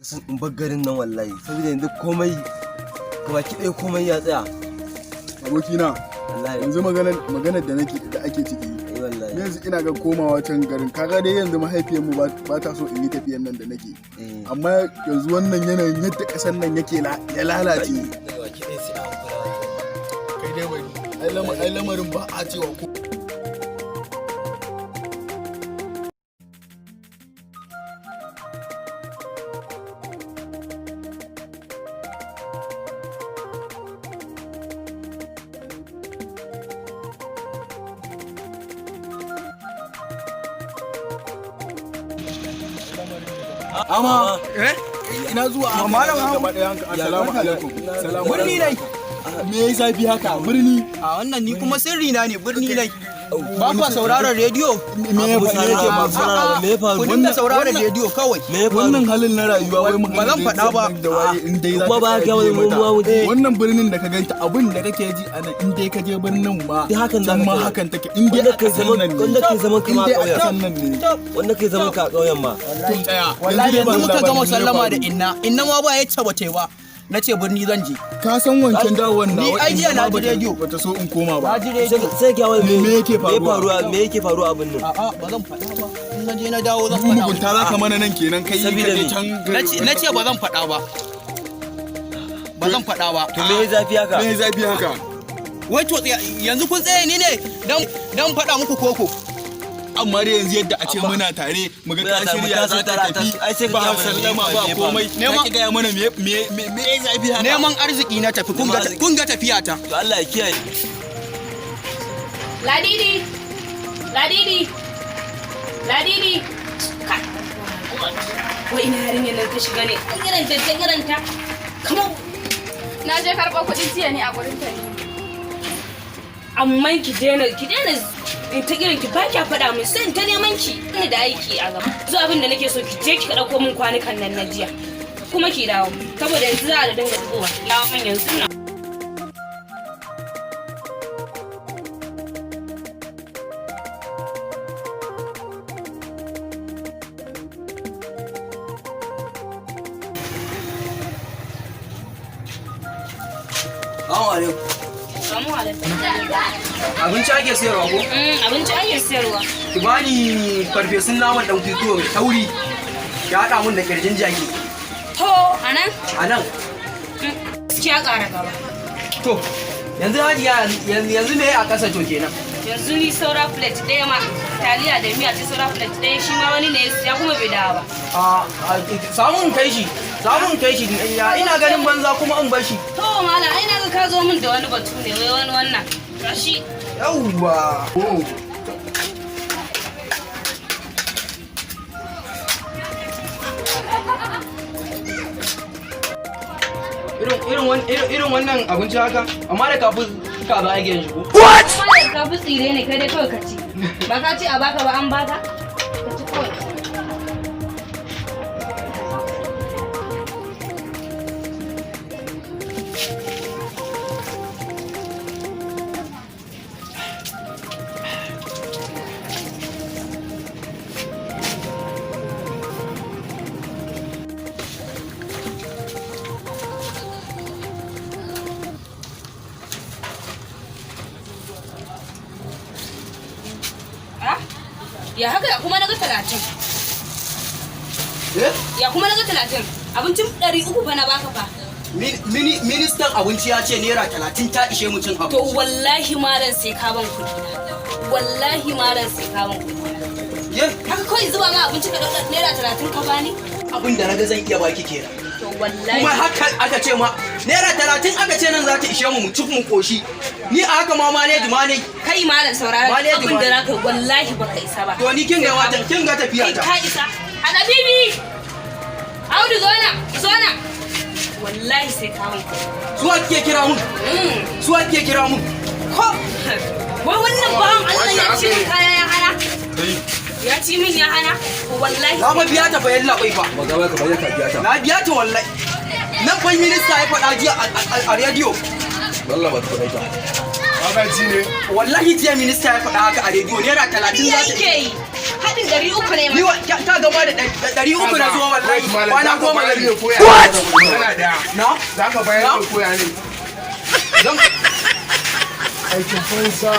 sun in bar garin nan wallahi saboda yanzu komai gabaki ɗaya komai ya tsaya abokina yanzu maganar da ake ciki yanzu ina ga komawa can garin kaga dai yanzu mahaifiyar mu ba ta so in yi tafiyan nan da nake amma yanzu wannan yanayin yadda ƙasar nan yake ya lalace kai dai wani ai lamarin ba a cewa ko amma ina zuwa malam gaba daya assalamu alaikum birni ne me yayi zafi haka birni a wannan ni kuma sirri na ne birni ne ba ku sauraron rediyo me ya faru kun da sauraron rediyo kawai wannan halin na rayuwa wai mun ba zan faɗa ba in dai kuma ba ga wani wannan birnin da ka ganta abin da kake ji anan in dai ka je birnin ma can ma hakan take in dai kai zaman wanda kai zaman ka ƙauyen nan ne wanda kai zaman ka ƙauyen ma wallahi yanzu muka gama sallama da inna ma ba ya tabbate ba na ce birni zan je ka san wancan dawon na ni ai jiya na ji rediyo bata so in koma ba na ji rediyo sai ga wani me yake faruwa me yake faruwa abin nan a'a ba zan faɗa ba in na je na dawo zan faɗa mugunta za ka mana nan kenan kai ka je can na ce ba zan faɗa ba ba zan faɗa ba to me zafi haka wai to yanzu kun tsaye ni ne dan faɗa muku koko amma dai yanzu yadda a ce muna tare mu ga ka shirya za ta tafi ba sallama ba komai ka ki gaya mana me zafi haka neman arziki na tafi kun ga tafiya ta to Allah ya kiyaye Ladidi wai ina yarinyar nan ta shiga ne ta giranta kamar na je karɓar kuɗin jiya ne a gurin ta ne amma ki daina in ta girin ki ba kya faɗa min sai in ta neman ki ina da aiki a gaba zuwa abin da nake so ki je ki ɗauko min kwanukan nan na jiya kuma ki dawo saboda yanzu za a dinga zubowa dawo min yanzu na Assalamu alaikum. Abinci ake sayarwa ko? Abinci ake sayarwa. Ki bani farfesun naman dan kuikuyo mai tauri. Ya haɗa mun da kirjin jaki. To, anan? Anan. Gaskiya ƙara gaba. To, yanzu Hajiya yanzu me a ƙasa to kenan? Yanzu ni saura plate ɗaya ma. Taliya da miya ce saura plate ɗaya shi ma wani ne ya kuma bai dawo ba. Samun kai shi. Ina ganin banza kuma in bar shi. To mala ai na ga ka zo min da wani batu ne wai wani wannan. Gashi. Yawwa. Irin wannan abinci haka amma da kafin ka ba ake yin shi ko? What? Kuma da kafin tsire ne kai dai kawai ka ci. Ba ka ci a baka ba an baka? Ka ci kawai. Ya haka ya kuma naga 30. Ya kuma naga 30. Abincin 300 fa na baka fa. Ministan abinci ya ce naira 30 ta ishe mu cin abinci. To wallahi malam sai ka ban kuɗi na. Wallahi malam sai ka ban kuɗi na. Haka kawai zuba ma abinci ka dauka naira 30 ka bani? Abin da naga zan iya baki kenan. To wallahi. Kuma haka aka ce ma naira 30 aka ce nan za ta ishe mu ci mu koshi. Ni a haka ma ne. Kai malam sauraron abin da naka wallahi baka isa ba. To ni kin ga tafiya ta. Ka isa. Ana bibi. Audu zona. Wallahi sai ka mun. Su ake kira mun. Ko. Wai wannan bawan Allah ya ci min kaya ya hana. Ya ci min ya hana. Wallahi. Na ma biya ta fa yalla bai fa. ba ga ka biya ta Na biya ta wallahi. Nan fa minista ya faɗa jiya a rediyo. wallahi ba ta kuɗai ta haka ji ne Wallahi jiya minista ya faɗa haka a rediyo naira 30 za ta yake yi. haɗin 300 ne Ni ka gaba da 300 na zuwa wallahi. Kwana 10 gari. What? Na? Za ka bayar da koya ne. Zan aikin banza.